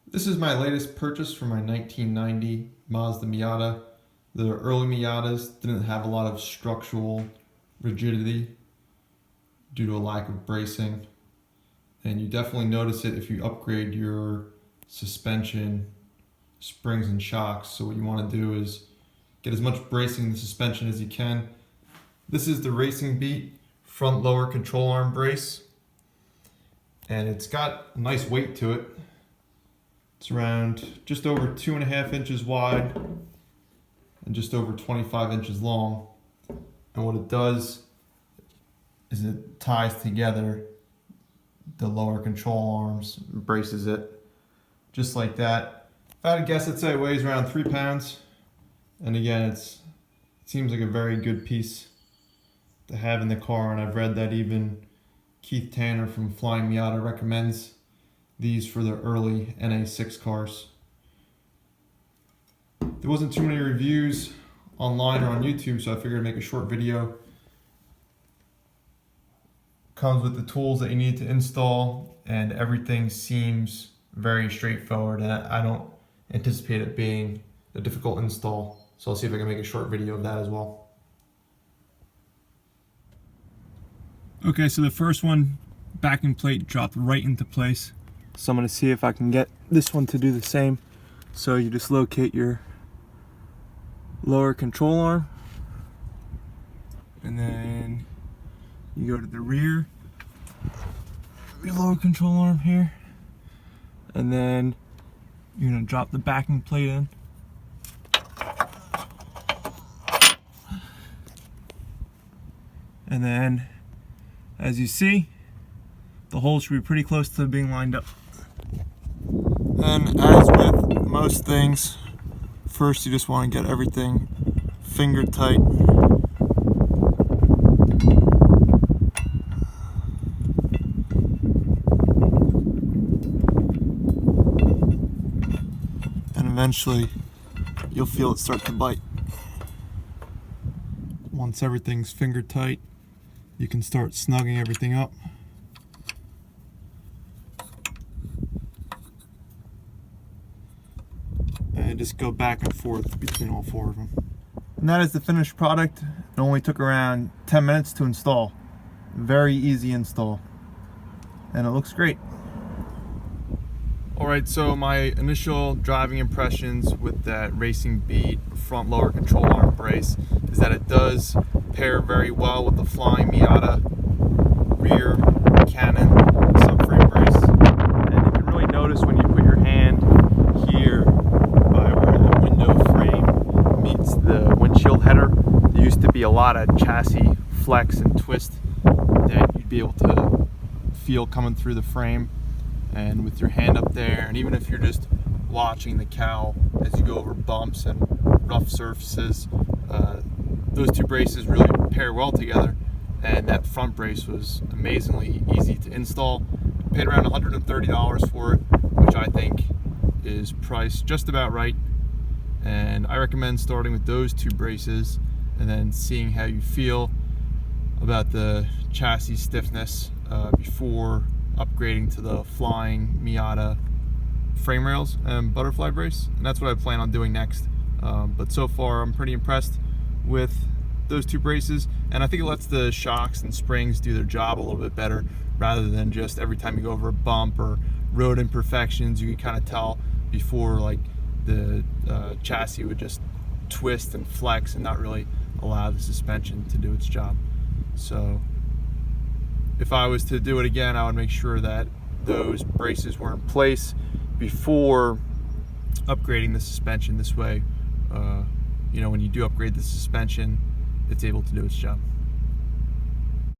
This is my latest purchase for my 1990 Mazda Miata. The early Miatas didn't have a lot of structural rigidity due to a lack of bracing, and you definitely notice it if you upgrade your suspension, springs, and shocks. So what you want to do is get as much bracing in the suspension as you can. This is the Racing Beat front lower control arm brace, and it's got a nice weight to it. It's around just over 2.5 inches wide and just over 25 inches long. And what it does is it ties together the lower control arms, braces it just like that. If I had to guess, I'd say it weighs around 3 pounds. And again, it seems like a very good piece to have in the car. And I've read that even Keith Tanner from Flyin Miata recommends these for the early NA6 cars. There wasn't too many reviews online or on YouTube, so I figured I'd make a short video. Comes with the tools that you need to install, and everything seems very straightforward, and I don't anticipate it being a difficult install, so I'll see if I can make a short video of that as well. Okay, so the first one, backing plate dropped right into place. So I'm going to see if I can get this one to do the same. So you just locate your lower control arm, and then you go to the rear, your lower control arm here, and then you're going to drop the backing plate in. And then, as you see, the holes should be pretty close to being lined up. And as with most things, first you just want to get everything finger tight. And eventually you'll feel it start to bite. Once everything's finger tight, you can start snugging everything up. And just go back and forth between all 4 of them. And that is the finished product. It only took around 10 minutes to install. Very easy install. And it looks great. Alright, so my initial driving impressions with that Racing Beat front lower control arm brace is that it does pair very well with the Flyin Miata rear cannon subframe brace. And you can really notice when you put your hand here by where the window frame meets the windshield header. There used to be a lot of chassis flex and twist that you'd be able to feel coming through the frame. And with your hand up there, and even if you're just watching the cowl as you go over bumps and rough surfaces, those 2 braces really pair well together. And that front brace was amazingly easy to install. Paid around $130 for it, which I think is priced just about right. And I recommend starting with those 2 braces and then seeing how you feel about the chassis stiffness before upgrading to the Flyin Miata frame rails and butterfly brace. And that's what I plan on doing next. But so far I'm pretty impressed with those 2 braces, and I think it lets the shocks and springs do their job a little bit better, rather than just every time you go over a bump or road imperfections, you can kind of tell before, like the chassis would just twist and flex and not really allow the suspension to do its job. So if I was to do it again, I would make sure that those braces were in place before upgrading the suspension. This way, you know, when you do upgrade the suspension, it's able to do its job.